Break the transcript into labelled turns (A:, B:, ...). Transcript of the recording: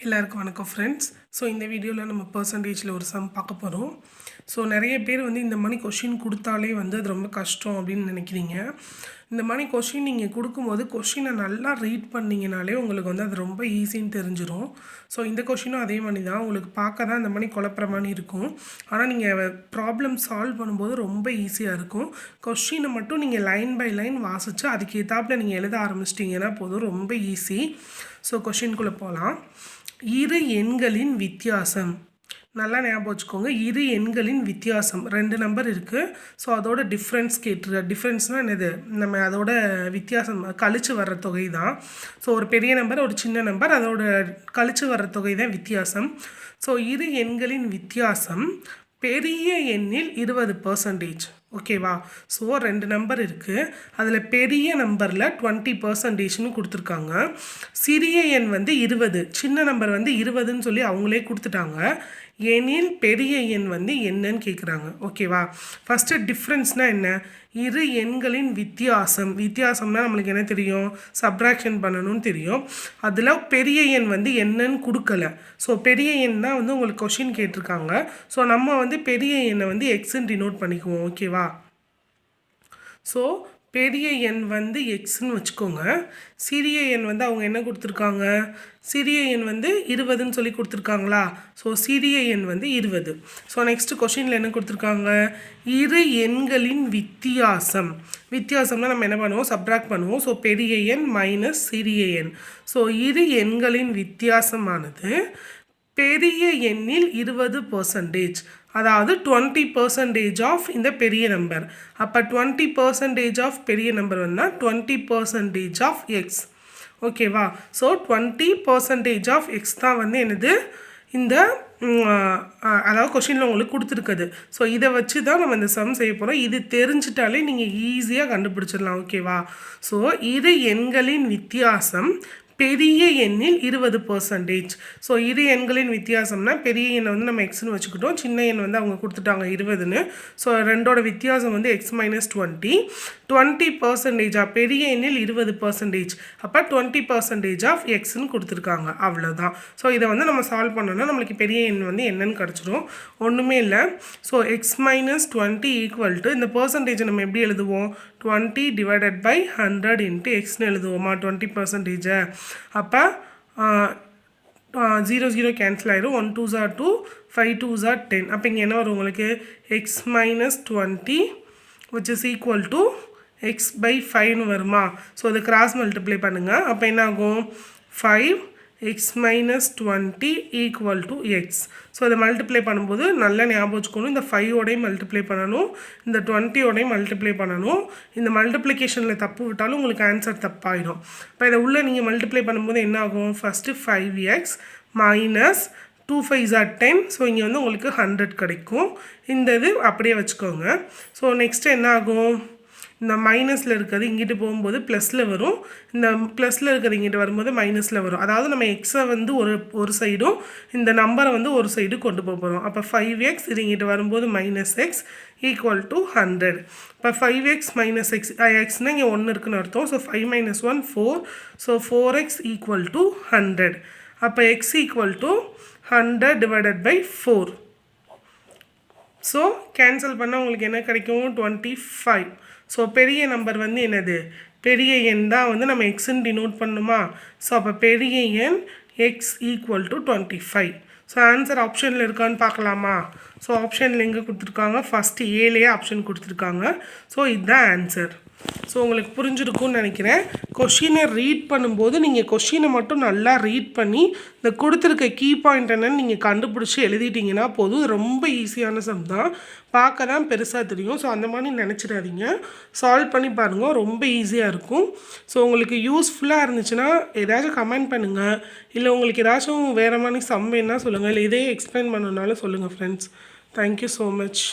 A: எல்லாருக்கும் வணக்கம் friends. So இந்த வீடியோவில் நம்ம பர்சன்டேஜில் ஒரு சம் பார்க்க போகிறோம். ஸோ நிறைய பேர் இந்த மாதிரி கொஷின் கொடுத்தாலே அது ரொம்ப கஷ்டம் அப்படின்னு நினைக்கிறீங்க. இந்த மாதிரி கொஷின் நீங்கள் கொடுக்கும்போது கொஷினை நல்லா ரீட் பண்ணிங்கனாலே உங்களுக்கு அது ரொம்ப ஈஸின்னு தெரிஞ்சிடும். ஸோ இந்த கொஷினும் அதே மாதிரி தான், உங்களுக்கு பார்க்க தான் இந்த மாதிரி குழப்புற மாதிரி இருக்கும். ஆனால் நீங்கள் ப்ராப்ளம் சால்வ் பண்ணும்போது ரொம்ப ஈஸியாக இருக்கும். கொஷினை மட்டும் நீங்கள் லைன் பை லைன் வாசித்து அதுக்கு ஏற்றாப்புல நீங்கள் எழுத ஆரம்பிச்சிட்டிங்கன்னா போதும், ரொம்ப ஈஸி. ஸோ கொஷின்குள்ளே போகலாம். இரு எண்களின் வித்தியாசம். நல்லா ஞாபகம் வச்சுக்கோங்க, இரு எண்களின் வித்தியாசம். ரெண்டு நம்பர் இருக்குது. ஸோ அதோட டிஃப்ரென்ஸ் டிஃப்ரென்ஸ்னால் என்னது, நம்ம அதோட வித்தியாசம் கழிச்சு வர்ற தொகை தான். ஸோ ஒரு பெரிய நம்பர் ஒரு சின்ன நம்பர், அதோட கழிச்சு வர்ற தொகை தான் வித்தியாசம். ஸோ இரு எண்களின் வித்தியாசம் பெரிய எண்ணில் 20%. ஓகேவா? ஸோ ரெண்டு நம்பர் இருக்குது, அதில் பெரிய நம்பரில் 20%ன்னு கொடுத்துருக்காங்க. சிறிய எண் 20, சின்ன நம்பர் 20ன்னு சொல்லி அவங்களே கொடுத்துட்டாங்க. எனில் பெரிய எண் என்னன்னு கேட்குறாங்க. ஓகேவா? ஃபஸ்ட்டு டிஃப்ரென்ஸ்னால் என்ன, இரு எண்களின் வித்தியாசம்னா நம்மளுக்கு என்ன தெரியும், சப்ராக்ஷன் பண்ணணும்னு தெரியும். அதில் பெரிய எண் என்னன்னு கொடுக்கல. ஸோ பெரிய எண் தான் உங்களுக்கு கொஷின் கேட்டிருக்காங்க. ஸோ நம்ம பெரிய எண்ணை எக்ஸ்ன்னு டினோட் பண்ணிக்குவோம். ஓகேவா? ஸோ பெரிய எண் எக்ஸ்ன்னு வச்சுக்கோங்க. சிறிய எண் அவங்க என்ன கொடுத்துருக்காங்க, சிறிய எண் 20ன்னு சொல்லி கொடுத்துருக்காங்களா? ஸோ சிறிய எண் 20. ஸோ நெக்ஸ்ட்டு கொஷினில் என்ன கொடுத்துருக்காங்க, இரு எண்களின் வித்தியாசம்னா நம்ம என்ன பண்ணுவோம், சப்ராக்ட் பண்ணுவோம். ஸோ பெரிய எண் மைனஸ் சிறிய எண். ஸோ இரு எண்களின் வித்தியாசமானது பெரிய எண்ணில் 20%, அதாவது 20% ஆஃப் இந்த பெரிய நம்பர். அப்போ 20% ஆஃப் பெரிய நம்பர் 20% ஆஃப் எக்ஸ். ஓகேவா? ஸோ 20% ஆஃப் எக்ஸ் தான் என்னது இந்த அதாவது கொஷினில் உங்களுக்கு கொடுத்துருக்குது. ஸோ இதை வச்சு தான் நம்ம இந்த சம் செய்ய போகிறோம். இது தெரிஞ்சிட்டாலே நீங்கள் ஈஸியாக கண்டுபிடிச்சிடலாம். ஓகேவா? ஸோ இரு எண்களின் வித்தியாசம் பெரிய எண்ணில் 20%. ஸோ இரு எண்களின் வித்தியாசம்னா பெரிய எண்ணை நம்ம எக்ஸ்ன்னு வச்சுக்கிட்டோம், சின்ன எண் அவங்க கொடுத்துட்டாங்க 20ன்னு. ஸோ ரெண்டோட வித்தியாசம் எக்ஸ் மைனஸ் 20% பெரிய எண்ணில் 20%. அப்போ 20% ஆஃப் எக்ஸ்ன்னு கொடுத்துருக்காங்க. அவ்வளோதான். ஸோ இதை நம்ம சால்வ் பண்ணோன்னா நம்மளுக்கு பெரிய எண் என்னன்னு கிடச்சிடும். ஒன்றுமே இல்லை. So X minus 20 equal to இந்த பர்சன்டேஜை நம்ம எப்படி எழுதுவோம், 20 டிவைடட் பை 100 இன்ட்டு எக்ஸ்ன்னு எழுதுவோமா 20%. அப்போ 0 0 கேன்சல் ஆயிரும். 1 2s are 2, 5 2s are 10. அப்போ இங்கே என்ன வரும் உங்களுக்கு, x minus 20 which is equal to x by 5ன்னு வருமா? ஸோ அதை கிராஸ் மல்டிப்ளை பண்ணுங்கள். அப்போ என்ன ஆகும், 5 X minus 20 equal to X. So அதை மல்டிப்ளை பண்ணும்போது நல்லா ஞாபகம் வச்சுக்கணும், இந்த 5ஓடையும் மல்டிப்ளை பண்ணணும், இந்த 20ஓடையும் மல்டிப்ளை பண்ணணும். இந்த மல்டிப்ளிகேஷனில் தப்பு விட்டாலும் உங்களுக்கு ஆன்சர் தப்பாயிடும். இப்போ இதை உள்ளே நீங்கள் மல்டிப்ளை பண்ணும்போது என்ன ஆகும், first 5x minus 2 5s are 10. So இங்கே உங்களுக்கு 100 கிடைக்கும். இந்த இது அப்படியே வச்சுக்கோங்க. ஸோ நெக்ஸ்ட்டு என்ன ஆகும், இந்த மைனஸில் இருக்கிறது இங்கிட்டு போகும்போது ப்ளஸில் வரும், இந்த ப்ளஸில் இருக்கிறது இங்கிட்டு வரும்போது மைனஸில் வரும். அதாவது நம்ம எக்ஸை ஒரு சைடும் இந்த நம்பரை ஒரு சைடு கொண்டு போக போகிறோம். அப்போ 5x இது இங்கிட்டு வரும்போது மைனஸ் எக்ஸ் ஈக்குவல் டு 100. இப்போ 5x மைனஸ் எக்ஸ், எக்ஸ்னால் இங்கே 1 இருக்குன்னு அர்த்தம். So 5 minus 1 4. So 4x equal to 100. அப்போ x equal to 100 divided by 4. So cancel பண்ணால் உங்களுக்கு என்ன கிடைக்கும், 25. ஸோ பெரிய நம்பர் என்னது, பெரிய எண் தான் நம்ம எக்ஸ்ன்னு டினோட் பண்ணணுமா? ஸோ அப்போ பெரிய எண் X equal to 25. So answer ஆப்ஷனில் இருக்கான்னு பார்க்கலாமா? ஸோ ஆப்ஷனில் எங்கே கொடுத்துருக்காங்க, ஃபஸ்ட்டு ஏலேயே ஆப்ஷன் கொடுத்துருக்காங்க. ஸோ இதுதான் ஆன்சர். ஸோ உங்களுக்கு புரிஞ்சிருக்கும்னு நினைக்கிறேன். கொஷினை ரீட் பண்ணும்போது நீங்கள் கொஷினை மட்டும் நல்லா ரீட் பண்ணி இந்த கொடுத்துருக்க கீ பாயிண்ட் என்னன்னு நீங்கள் கண்டுபிடிச்சி எழுதிட்டிங்கன்னா போதும். ரொம்ப ஈஸியான சம் தான், பார்க்க தான் பெருசாக தெரியும். ஸோ அந்த மாதிரி நினச்சிடாதீங்க, சால்வ் பண்ணி பாருங்கள், ரொம்ப ஈஸியாக இருக்கும். ஸோ உங்களுக்கு யூஸ்ஃபுல்லாக இருந்துச்சுன்னா ஏதாச்சும் கமெண்ட் பண்ணுங்கள், இல்லை உங்களுக்கு ஏதாச்சும் வேறு மாதிரி சம் வேணால் சொல்லுங்கள், இல்லை இதே எக்ஸ்பிளைன் பண்ணணுன்னாலும் சொல்லுங்கள் ஃப்ரெண்ட்ஸ். Thank you so much.